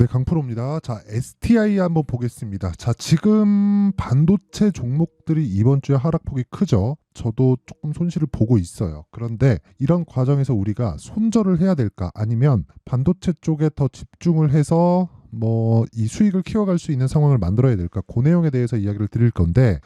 네, 강프로입니다. 자, STI 한번 보겠습니다. 자, 지금 반도체 종목들이 이번 주에 하락폭이 크죠. 저도 조금 손실을 보고 있어요. 그런데 이런 과정에서 우리가 손절을 해야 될까? 아니면 반도체 쪽에 더 집중을 해서 이 수익을 키워갈 수 있는 상황을 만들어야 될까? 그 내용에 대해서 이야기를 드릴 건데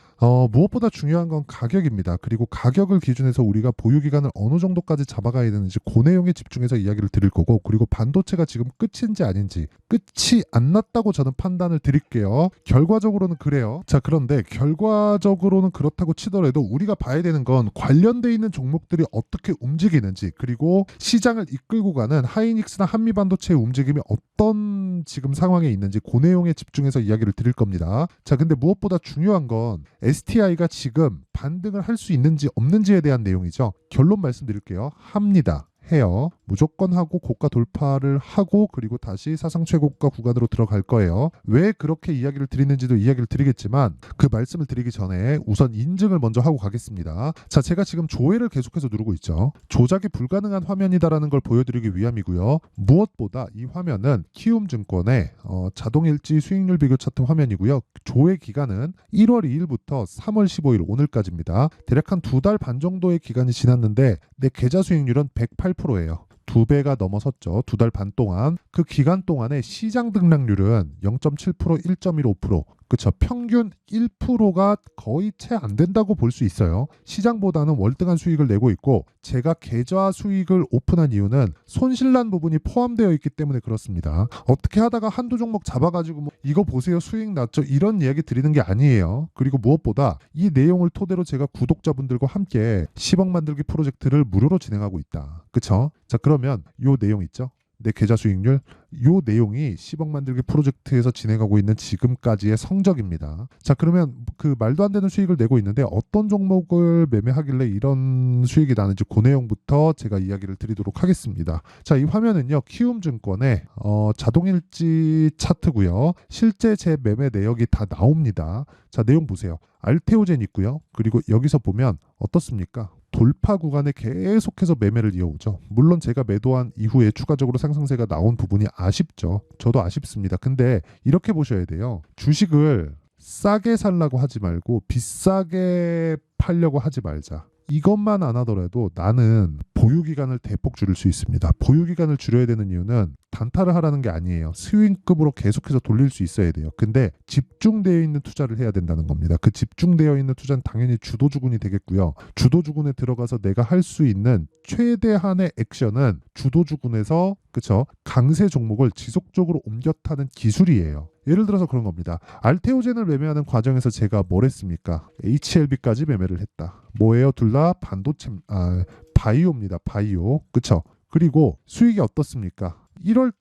무엇보다 중요한 건 가격입니다. 그리고 가격을 기준해서 우리가 보유 기간을 어느 정도까지 잡아가야 되는지 그 내용에 집중해서 이야기를 드릴 거고, 그리고 반도체가 지금 끝인지 아닌지, 끝이 안 났다고 저는 판단을 드릴게요. 결과적으로는 그래요. 자, 그런데 결과적으로는 그렇다고 치더라도 우리가 봐야 되는 건 관련돼 있는 종목들이 어떻게 움직이는지, 그리고 시장을 이끌고 가는 하이닉스나 한미반도체의 움직임이 어떤 지금 상황에 있는지 그 내용에 집중해서 이야기를 드릴 겁니다. 자, 근데 무엇보다 중요한 건 STI가 지금 반등을 할 수 있는지 없는지에 대한 내용이죠. 결론 말씀드릴게요. 합니다. 해요. 무조건 하고 고가 돌파를 하고, 그리고 다시 사상 최고가 구간으로 들어갈 거예요. 왜 그렇게 이야기를 드리는지도 이야기를 드리겠지만, 그 말씀을 드리기 전에 우선 인증을 먼저 하고 가겠습니다. 자, 제가 지금 조회를 계속해서 누르고 있죠. 조작이 불가능한 화면이다라는 걸 보여드리기 위함이고요. 무엇보다 이 화면은 키움증권의 자동일지 수익률 비교 차트 화면이고요. 조회 기간은 1월 2일부터 3월 15일 오늘까지입니다. 대략 한 2달 반 정도의 기간이 지났는데 내 계좌 수익률은 108%예요. 2배가 넘어섰죠. 2달 반 동안. 그 기간 동안에 시장 등락률은 0.7%, 1.15%. 그쵸. 평균 1%가 거의 채 안 된다고 볼 수 있어요. 시장보다는 월등한 수익을 내고 있고, 제가 계좌 수익을 오픈한 이유는 손실난 부분이 포함되어 있기 때문에 그렇습니다. 어떻게 하다가 한두 종목 잡아가지고 이거 보세요 수익 났죠 이런 이야기 드리는 게 아니에요. 그리고 무엇보다 이 내용을 토대로 제가 구독자분들과 함께 10억 만들기 프로젝트를 무료로 진행하고 있다. 그쵸? 자, 그러면 요 내용 있죠? 내 계좌 수익률, 요 내용이 10억 만들기 프로젝트에서 진행하고 있는 지금까지의 성적입니다. 자, 그러면 그 말도 안 되는 수익을 내고 있는데 어떤 종목을 매매하길래 이런 수익이 나는지 그 내용부터 제가 이야기를 드리도록 하겠습니다. 자, 이 화면은요, 키움증권의 자동일지 차트고요. 실제 제 매매 내역이 다 나옵니다. 자, 내용 보세요. 알테오젠 있고요. 그리고 여기서 보면 어떻습니까? 돌파 구간에 계속해서 매매를 이어오죠. 물론 제가 매도한 이후에 추가적으로 상승세가 나온 부분이 아쉽죠. 저도 아쉽습니다. 근데 이렇게 보셔야 돼요. 주식을 싸게 살라고 하지 말고 비싸게 팔려고 하지 말자. 이것만 안 하더라도 나는 보유 기간을 대폭 줄일 수 있습니다. 보유 기간을 줄여야 되는 이유는 단타를 하라는 게 아니에요. 스윙급으로 계속해서 돌릴 수 있어야 돼요. 근데 집중되어 있는 투자를 해야 된다는 겁니다. 그 집중되어 있는 투자는 당연히 주도주군이 되겠고요. 주도주군에 들어가서 내가 할 수 있는 최대한의 액션은 주도주군에서, 그쵸, 강세 종목을 지속적으로 옮겨 타는 기술이에요. 예를 들어서 그런 겁니다. 알테오젠을 매매하는 과정에서 제가 뭘 했습니까? HLB까지 매매를 했다. 뭐예요? 둘 다 반도체, 바이오입니다. 바이오. 그쵸? 그리고 수익이 어떻습니까? 1월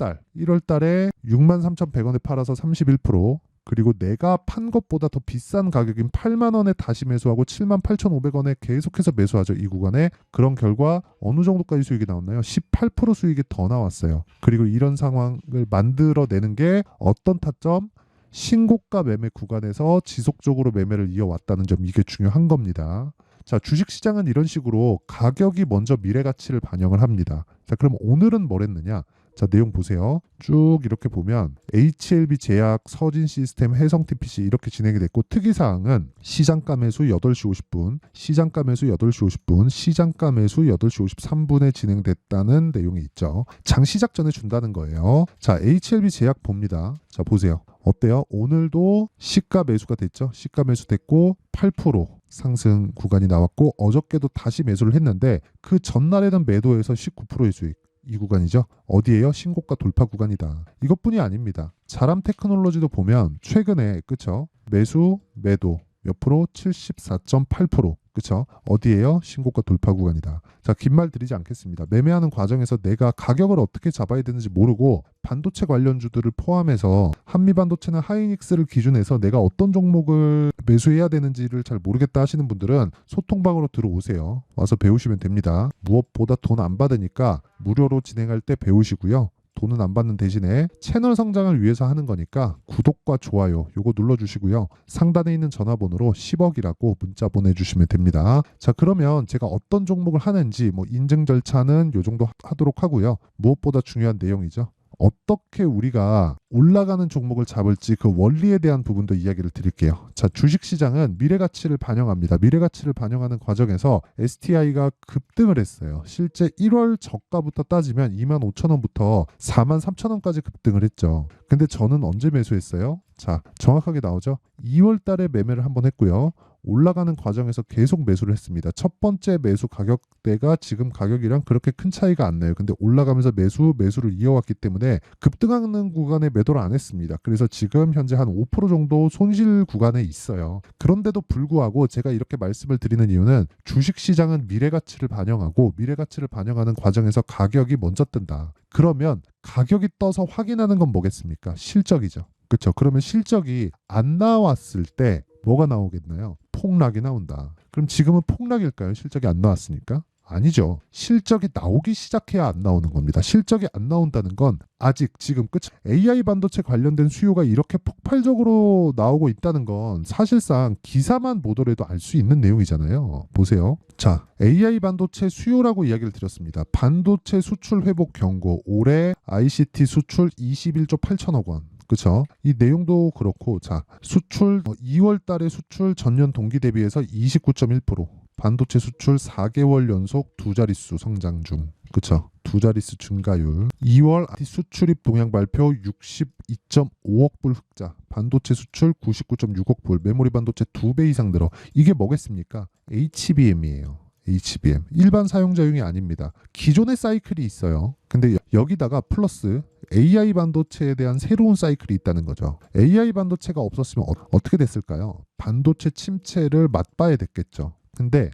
달에 63,100원에 팔아서 31%, 그리고 내가 판 것보다 더 비싼 가격인 8만 원에 다시 매수하고 78,500원에 계속해서 매수하죠. 이 구간에. 그런 결과 어느 정도까지 수익이 나왔나요? 18% 수익이 더 나왔어요. 그리고 이런 상황을 만들어내는 게 어떤 타점? 신고가 매매 구간에서 지속적으로 매매를 이어왔다는 점, 이게 중요한 겁니다. 자, 주식시장은 이런 식으로 가격이 먼저 미래 가치를 반영을 합니다. 자, 그럼 오늘은 뭘 했느냐? 자, 내용 보세요. 쭉 이렇게 보면 HLB 제약, 서진 시스템, 해성 TPC 이렇게 진행이 됐고, 특이사항은 시장가 매수 8시 50분, 시장가 매수 8시 50분, 시장가 매수 8시 53분에 진행됐다는 내용이 있죠. 장 시작 전에 준다는 거예요. 자, HLB 제약 봅니다. 자, 보세요. 어때요? 오늘도 시가 매수가 됐죠. 시가 매수 됐고 8% 상승 구간이 나왔고, 어저께도 다시 매수를 했는데 그 전날에는 매도해서 19%의 수익. 이 구간이죠. 어디에요? 신고가 돌파 구간이다. 이것뿐이 아닙니다. 자람 테크놀로지도 보면 최근에, 그쵸, 매수 매도 몇 프로? 74.8%. 그쵸? 어디에요? 신고가 돌파 구간이다. 자, 긴 말 드리지 않겠습니다. 매매하는 과정에서 내가 가격을 어떻게 잡아야 되는지 모르고 반도체 관련주들을 포함해서 한미반도체나 하이닉스를 기준해서 내가 어떤 종목을 매수해야 되는지를 잘 모르겠다 하시는 분들은 소통방으로 들어오세요. 와서 배우시면 됩니다. 무엇보다 돈 안 받으니까 무료로 진행할 때 배우시고요. 돈은 안 받는 대신에 채널 성장을 위해서 하는 거니까 구독과 좋아요 요거 눌러주시고요. 상단에 있는 전화번호로 10억이라고 문자 보내주시면 됩니다. 자, 그러면 제가 어떤 종목을 하는지 인증 절차는 요 정도 하도록 하고요. 무엇보다 중요한 내용이죠. 어떻게 우리가 올라가는 종목을 잡을지 그 원리에 대한 부분도 이야기를 드릴게요. 자, 주식시장은 미래가치를 반영합니다. 미래가치를 반영하는 과정에서 STI가 급등을 했어요. 실제 1월 저가부터 따지면 25,000원부터 43,000원까지 급등을 했죠. 근데 저는 언제 매수했어요? 자, 정확하게 나오죠. 2월 달에 매매를 한번 했고요. 올라가는 과정에서 계속 매수를 했습니다. 첫 번째 매수 가격대가 지금 가격이랑 그렇게 큰 차이가 안 나요. 근데 올라가면서 매수를 이어왔기 때문에 급등하는 구간에 매도를 안 했습니다. 그래서 지금 현재 한 5% 정도 손실 구간에 있어요. 그런데도 불구하고 제가 이렇게 말씀을 드리는 이유는 주식시장은 미래가치를 반영하고 미래가치를 반영하는 과정에서 가격이 먼저 뜬다. 그러면 가격이 떠서 확인하는 건 뭐겠습니까? 실적이죠. 그렇죠. 그러면 실적이 안 나왔을 때 뭐가 나오겠나요? 폭락이 나온다. 그럼 지금은 폭락일까요? 실적이 안 나왔으니까? 아니죠. 실적이 나오기 시작해야 안 나오는 겁니다. 실적이 안 나온다는 건 아직 지금 끝. AI 반도체 관련된 수요가 이렇게 폭발적으로 나오고 있다는 건 사실상 기사만 보더라도 알 수 있는 내용이잖아요. 보세요. 자, AI 반도체 수요라고 이야기를 드렸습니다. 반도체 수출 회복 경고. 올해 ICT 수출 21조 8천억 원. 그렇죠. 이 내용도 그렇고, 자, 수출 2월 달에 수출 전년 동기 대비해서 29.1%, 반도체 수출 4개월 연속 두 자릿수 성장 중. 그렇죠. 두 자릿수 증가율. 2월 IT 수출입 동향 발표 62.5억 불 흑자. 반도체 수출 99.6억 불. 메모리 반도체 2배 이상 늘어. 이게 뭐겠습니까? HBM이에요. HBM. 일반 사용자용이 아닙니다. 기존의 사이클이 있어요. 근데 여기다가 플러스 AI 반도체에 대한 새로운 사이클이 있다는 거죠. AI 반도체가 없었으면 어떻게 됐을까요? 반도체 침체를 맛봐야 됐겠죠. 근데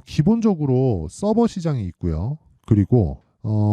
기본적으로 서버 시장이 있고요. 그리고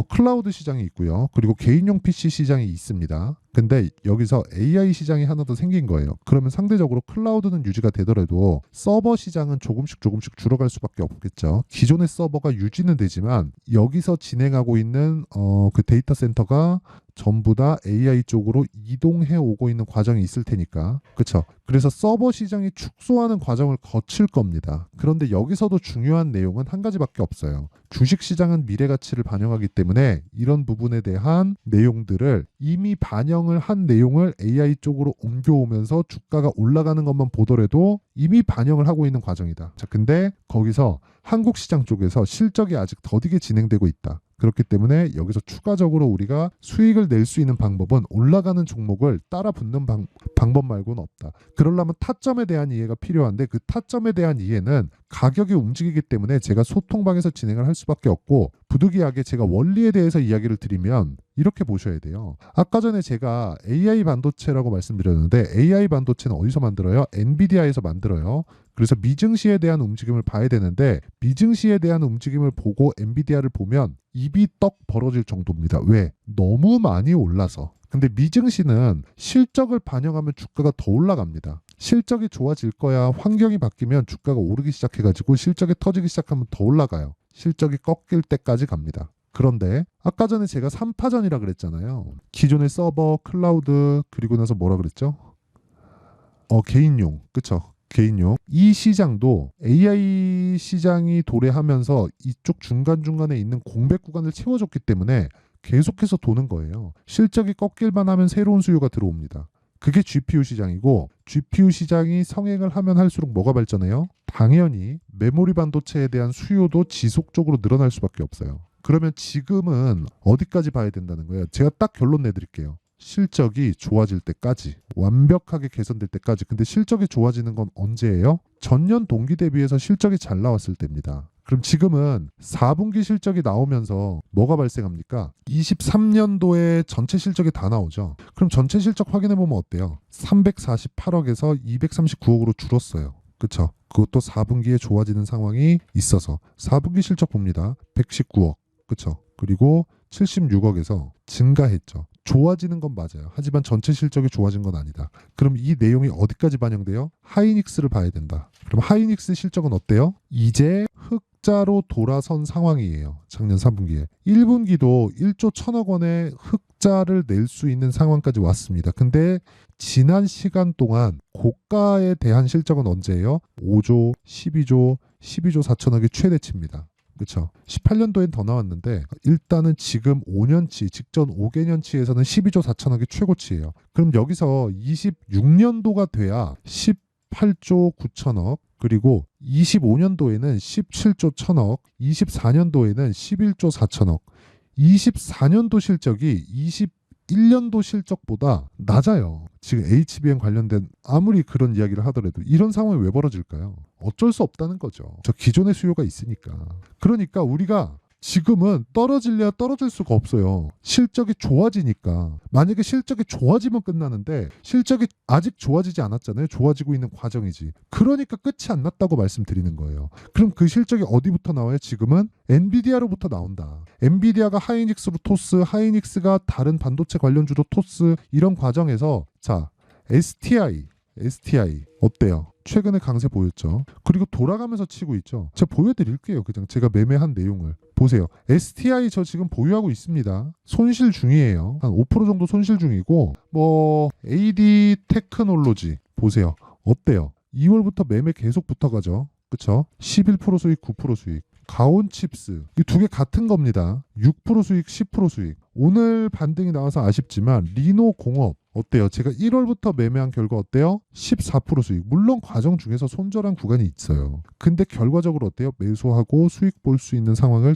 클라우드 시장이 있고요. 그리고 개인용 PC 시장이 있습니다. 근데 여기서 AI 시장이 하나 더 생긴 거예요. 그러면 상대적으로 클라우드는 유지가 되더라도 서버 시장은 조금씩 줄어갈 수밖에 없겠죠. 기존의 서버가 유지는 되지만 여기서 진행하고 있는 그 데이터 센터가 전부 다 AI 쪽으로 이동해 오고 있는 과정이 있을 테니까. 그렇죠. 그래서 서버 시장이 축소하는 과정을 거칠 겁니다. 그런데 여기서도 중요한 내용은 한 가지밖에 없어요. 주식 시장은 미래 가치를 반영하기 때문에 이런 부분에 대한 내용들을 이미 반영을 한 내용을 AI 쪽으로 옮겨오면서 주가가 올라가는 것만 보더라도 이미 반영을 하고 있는 과정이다. 자, 근데 거기서 한국 시장 쪽에서 실적이 아직 더디게 진행되고 있다. 그렇기 때문에 여기서 추가적으로 우리가 수익을 낼 수 있는 방법은 올라가는 종목을 따라 붙는 방법 말고는 없다. 그러려면 타점에 대한 이해가 필요한데 그 타점에 대한 이해는 가격이 움직이기 때문에 제가 소통방에서 진행을 할 수밖에 없고 부득이하게 제가 원리에 대해서 이야기를 드리면 이렇게 보셔야 돼요. 아까 전에 제가 AI 반도체라고 말씀드렸는데 AI 반도체는 어디서 만들어요? 엔비디아에서 만들어요. 그래서 미증시에 대한 움직임을 봐야 되는데 미증시에 대한 움직임을 보고 엔비디아를 보면 입이 떡 벌어질 정도입니다. 왜? 너무 많이 올라서. 근데 미증시는 실적을 반영하면 주가가 더 올라갑니다. 실적이 좋아질 거야 환경이 바뀌면 주가가 오르기 시작해가지고 실적이 터지기 시작하면 더 올라가요. 실적이 꺾일 때까지 갑니다. 그런데 아까 전에 제가 3파전이라 그랬잖아요. 기존의 서버, 클라우드 그리고 나서 뭐라 그랬죠? 개인용. 그쵸? 개인용. 이 시장도 AI 시장이 도래하면서 이쪽 중간중간에 있는 공백 구간을 채워줬기 때문에 계속해서 도는 거예요. 실적이 꺾일만 하면 새로운 수요가 들어옵니다. 그게 GPU 시장이고 GPU 시장이 성행을 하면 할수록 뭐가 발전해요? 당연히 메모리 반도체에 대한 수요도 지속적으로 늘어날 수밖에 없어요. 그러면 지금은 어디까지 봐야 된다는 거예요? 제가 딱 결론 내드릴게요. 실적이 좋아질 때까지, 완벽하게 개선될 때까지. 근데 실적이 좋아지는 건 언제예요? 전년 동기 대비해서 실적이 잘 나왔을 때입니다. 그럼 지금은 4분기 실적이 나오면서 뭐가 발생합니까? 23년도에 전체 실적이 다 나오죠. 그럼 전체 실적 확인해 보면 어때요? 348억에서 239억으로 줄었어요. 그쵸? 그것도 4분기에 좋아지는 상황이 있어서 4분기 실적 봅니다. 119억. 그쵸? 그리고 76억에서 증가했죠. 좋아지는 건 맞아요. 하지만 전체 실적이 좋아진 건 아니다. 그럼 이 내용이 어디까지 반영돼요? 하이닉스를 봐야 된다. 그럼 하이닉스 실적은 어때요? 이제 흑자로 돌아선 상황이에요. 작년 3분기에. 1분기도 1조 1천억 원의 흑자를 낼 수 있는 상황까지 왔습니다. 근데 지난 시간 동안 고가에 대한 실적은 언제예요? 5조, 12조, 12조 4천억이 최대치입니다. 그렇죠. 18년도엔 더 나왔는데 일단은 지금 5년치, 직전 5개년치에서는 12조 4천억이 최고치예요. 그럼 여기서 26년도가 돼야 18조 9천억, 그리고 25년도에는 17조 1천억, 24년도에는 11조 4천억, 24년도 실적이 21년도 실적보다 낮아요. 지금 HBM 관련된 아무리 그런 이야기를 하더라도 이런 상황이 왜 벌어질까요? 어쩔 수 없다는 거죠. 저 기존의 수요가 있으니까. 그러니까 우리가 지금은 떨어질래야 떨어질 수가 없어요. 실적이 좋아지니까. 만약에 실적이 좋아지면 끝나는데 실적이 아직 좋아지지 않았잖아요. 좋아지고 있는 과정이지. 그러니까 끝이 안 났다고 말씀드리는 거예요. 그럼 그 실적이 어디부터 나와요? 지금은 엔비디아로부터 나온다. 엔비디아가 하이닉스로 토스, 하이닉스가 다른 반도체 관련주로 토스, 이런 과정에서 자, STI 어때요? 최근에 강세 보였죠. 그리고 돌아가면서 치고 있죠. 제가 보여드릴게요. 그냥 제가 매매한 내용을 보세요. STI 저 지금 보유하고 있습니다. 손실 중이에요. 한 5% 정도 손실 중이고, 뭐 AD 테크놀로지 보세요. 어때요? 2월부터 매매 계속 붙어가죠. 그쵸? 11% 수익, 9% 수익. 가온칩스 이 두 개 같은 겁니다. 6% 수익, 10% 수익. 오늘 반등이 나와서 아쉽지만 리노공업 어때요? 제가 1월부터 매매한 결과 어때요? 14% 수익. 물론 과정 중에서 손절한 구간이 있어요. 근데 결과적으로 어때요? 매수하고 수익 볼 수 있는 상황을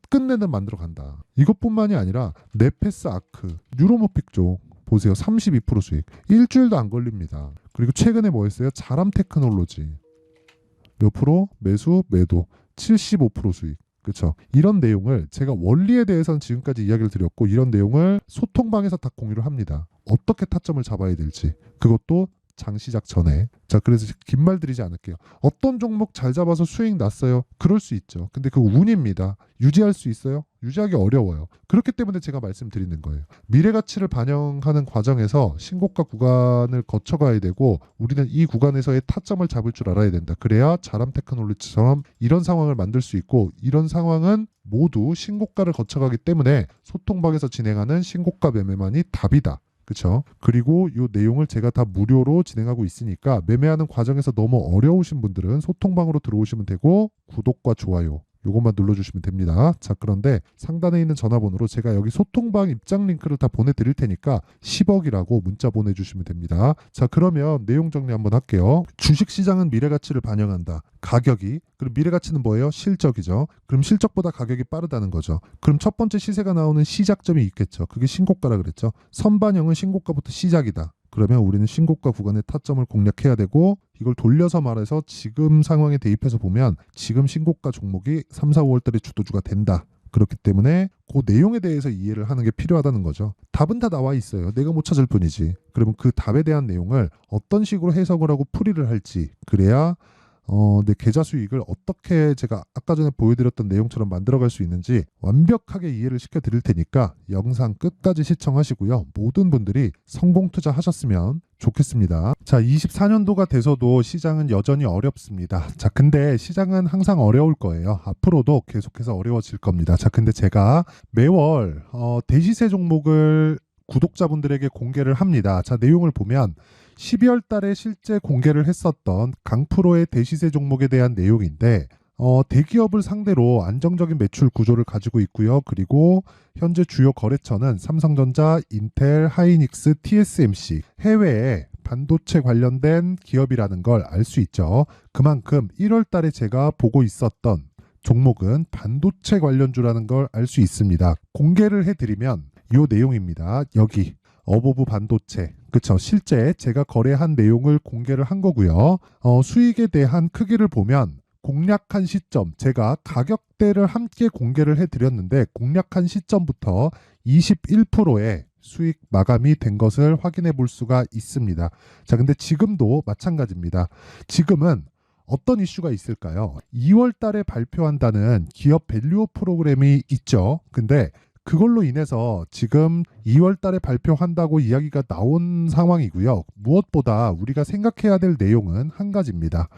끝내는 만들어 간다. 이것뿐만이 아니라 네페스 아크, 뉴로모픽 쪽 보세요. 32% 수익. 일주일도 안 걸립니다. 그리고 최근에 뭐 했어요? 자람 테크놀로지 몇 프로? 매수, 매도 75% 수익. 그렇죠. 이런 내용을 제가 원리에 대해서는 지금까지 이야기를 드렸고 이런 내용을 소통방에서 다 공유를 합니다. 어떻게 타점을 잡아야 될지. 그것도 장 시작 전에. 자, 그래서 긴 말 드리지 않을게요. 어떤 종목 잘 잡아서 수익 났어요? 그럴 수 있죠. 근데 그 운입니다. 유지할 수 있어요? 유지하기 어려워요. 그렇기 때문에 제가 말씀드리는 거예요. 미래 가치를 반영하는 과정에서 신고가 구간을 거쳐가야 되고 우리는 이 구간에서의 타점을 잡을 줄 알아야 된다. 그래야 자람 테크놀로지처럼 이런 상황을 만들 수 있고 이런 상황은 모두 신고가를 거쳐가기 때문에 소통방에서 진행하는 신고가 매매만이 답이다. 그렇죠. 그리고 이 내용을 제가 다 무료로 진행하고 있으니까 매매하는 과정에서 너무 어려우신 분들은 소통방으로 들어오시면 되고 구독과 좋아요 요것만 눌러주시면 됩니다. 자, 그런데 상단에 있는 전화번호로 제가 여기 소통방 입장 링크를 다 보내드릴 테니까 10억이라고 문자 보내주시면 됩니다. 자, 그러면 내용 정리 한번 할게요. 주식시장은 미래가치를 반영한다. 가격이. 그럼 미래가치는 뭐예요? 실적이죠. 그럼 실적보다 가격이 빠르다는 거죠. 그럼 첫 번째 시세가 나오는 시작점이 있겠죠. 그게 신고가라 그랬죠. 선반영은 신고가부터 시작이다. 그러면 우리는 신고가 구간의 타점을 공략해야 되고 이걸 돌려서 말해서 지금 상황에 대입해서 보면 지금 신고가 종목이 3, 4, 5월 달에 주도주가 된다. 그렇기 때문에 그 내용에 대해서 이해를 하는 게 필요하다는 거죠. 답은 다 나와 있어요. 내가 못 찾을 뿐이지. 그러면 그 답에 대한 내용을 어떤 식으로 해석을 하고 풀이를 할지 그래야 내 계좌 수익을 어떻게 제가 아까 전에 보여드렸던 내용처럼 만들어갈 수 있는지 완벽하게 이해를 시켜드릴 테니까 영상 끝까지 시청하시고요. 모든 분들이 성공 투자하셨으면 좋겠습니다. 자, 24년도가 돼서도 시장은 여전히 어렵습니다. 자, 근데 시장은 항상 어려울 거예요. 앞으로도 계속해서 어려워질 겁니다. 자, 근데 제가 매월 대시세 종목을 구독자분들에게 공개를 합니다. 자, 내용을 보면 12월 달에 실제 공개를 했었던 강프로의 대시세 종목에 대한 내용인데 대기업을 상대로 안정적인 매출 구조를 가지고 있고요. 그리고 현재 주요 거래처는 삼성전자, 인텔, 하이닉스, TSMC 해외에 반도체 관련된 기업이라는 걸 알 수 있죠. 그만큼 1월 달에 제가 보고 있었던 종목은 반도체 관련주라는 걸 알 수 있습니다. 공개를 해드리면 이 내용입니다. 여기 어보브 반도체. 그쵸. 실제 제가 거래한 내용을 공개를 한 거고요. 수익에 대한 크기를 보면 공략한 시점, 제가 가격대를 함께 공개를 해드렸는데 공략한 시점부터 21%의 수익 마감이 된 것을 확인해 볼 수가 있습니다. 자, 근데 지금도 마찬가지입니다. 지금은 어떤 이슈가 있을까요? 2월 달에 발표한다는 기업 밸류업 프로그램이 있죠. 근데 그걸로 인해서 지금 2월 달에 발표한다고 이야기가 나온 상황이고요. 무엇보다 우리가 생각해야 될 내용은 한 가지입니다.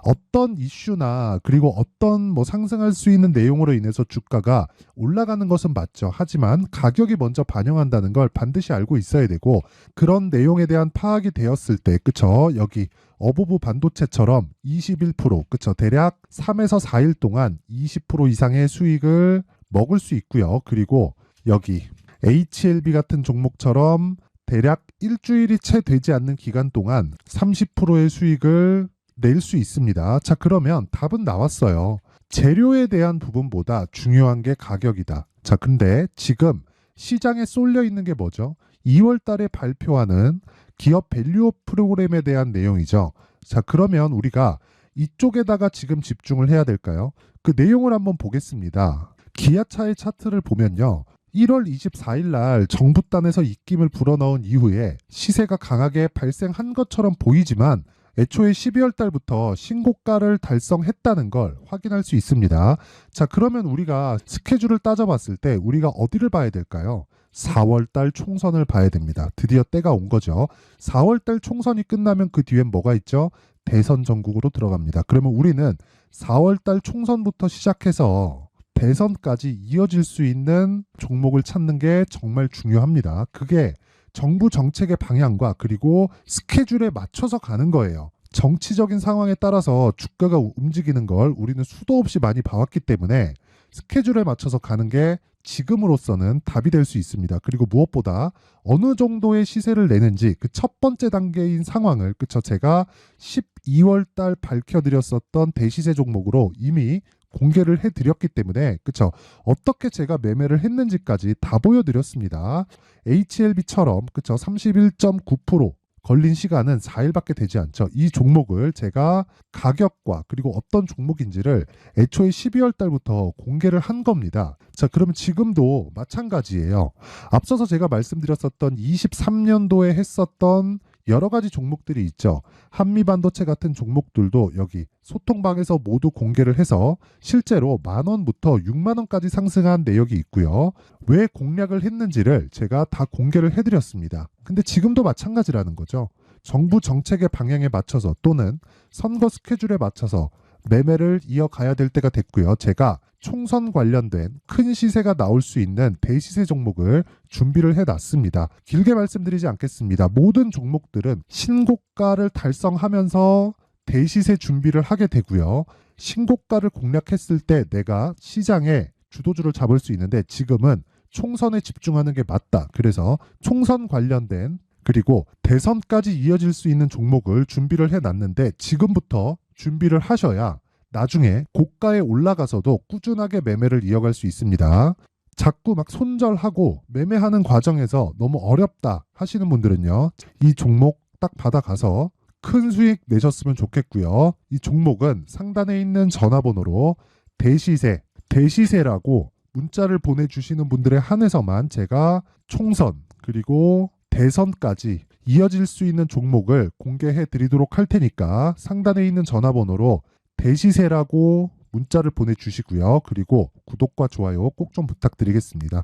어떤 이슈나 그리고 어떤 뭐 상승할 수 있는 내용으로 인해서 주가가 올라가는 것은 맞죠. 하지만 가격이 먼저 반영한다는 걸 반드시 알고 있어야 되고, 그런 내용에 대한 파악이 되었을 때, 그쵸? 여기 어부부 반도체처럼 21%, 그쵸? 대략 3에서 4일 동안 20% 이상의 수익을 먹을 수 있고요. 그리고 여기 HLB 같은 종목처럼 대략 일주일이 채 되지 않는 기간 동안 30%의 수익을 낼 수 있습니다. 자, 그러면 답은 나왔어요. 재료에 대한 부분보다 중요한 게 가격이다. 자, 근데 지금 시장에 쏠려 있는 게 뭐죠? 2월 달에 발표하는 기업 밸류업 프로그램에 대한 내용이죠. 자, 그러면 우리가 이쪽에다가 지금 집중을 해야 될까요? 그 내용을 한번 보겠습니다. 기아차의 차트를 보면요. 1월 24일 날 정부단에서 입김을 불어넣은 이후에 시세가 강하게 발생한 것처럼 보이지만 애초에 12월 달부터 신고가를 달성했다는 걸 확인할 수 있습니다. 자, 그러면 우리가 스케줄을 따져봤을 때 우리가 어디를 봐야 될까요? 4월 달 총선을 봐야 됩니다. 드디어 때가 온 거죠. 4월 달 총선이 끝나면 그 뒤엔 뭐가 있죠? 대선 전국으로 들어갑니다. 그러면 우리는 4월 달 총선부터 시작해서 대선까지 이어질 수 있는 종목을 찾는 게 정말 중요합니다. 그게 정부 정책의 방향과 그리고 스케줄에 맞춰서 가는 거예요. 정치적인 상황에 따라서 주가가 움직이는 걸 우리는 수도 없이 많이 봐왔기 때문에 스케줄에 맞춰서 가는 게 지금으로서는 답이 될 수 있습니다. 그리고 무엇보다 어느 정도의 시세를 내는지 그 첫 번째 단계인 상황을, 그쵸, 제가 12월 달 밝혀드렸었던 대시세 종목으로 이미 공개를 해드렸기 때문에, 그쵸, 어떻게 제가 매매를 했는지까지 다 보여드렸습니다. HLB처럼, 그쵸, 31.9% 걸린 시간은 4일밖에 되지 않죠. 이 종목을 제가 가격과 그리고 어떤 종목인지를 애초에 12월 달부터 공개를 한 겁니다. 자, 그러면 지금도 마찬가지예요. 앞서서 제가 말씀드렸었던 23년도에 했었던 여러 가지 종목들이 있죠. 한미반도체 같은 종목들도 여기 소통방에서 모두 공개를 해서 실제로 10,000원부터 60,000원까지 상승한 내역이 있고요. 왜 공략을 했는지를 제가 다 공개를 해드렸습니다. 근데 지금도 마찬가지라는 거죠. 정부 정책의 방향에 맞춰서 또는 선거 스케줄에 맞춰서 매매를 이어가야 될 때가 됐고요. 제가 총선 관련된 큰 시세가 나올 수 있는 대시세 종목을 준비를 해놨습니다. 길게 말씀드리지 않겠습니다. 모든 종목들은 신고가를 달성하면서 대시세 준비를 하게 되고요. 신고가를 공략했을 때 내가 시장에 주도주를 잡을 수 있는데 지금은 총선에 집중하는 게 맞다. 그래서 총선 관련된 그리고 대선까지 이어질 수 있는 종목을 준비를 해놨는데 지금부터 준비를 하셔야 나중에 고가에 올라가서도 꾸준하게 매매를 이어갈 수 있습니다. 자꾸 막 손절하고 매매하는 과정에서 너무 어렵다 하시는 분들은요. 이 종목 딱 받아가서 큰 수익 내셨으면 좋겠고요. 이 종목은 상단에 있는 전화번호로 대시세라고 문자를 보내주시는 분들에 한해서만 제가 총선 그리고 대선까지 이어질 수 있는 종목을 공개해 드리도록 할 테니까 상단에 있는 전화번호로 대시세라고 문자를 보내주시고요. 그리고 구독과 좋아요 꼭 좀 부탁드리겠습니다.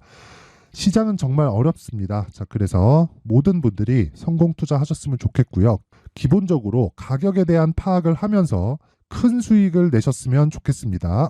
시장은 정말 어렵습니다. 자, 그래서 모든 분들이 성공 투자하셨으면 좋겠고요. 기본적으로 가격에 대한 파악을 하면서 큰 수익을 내셨으면 좋겠습니다.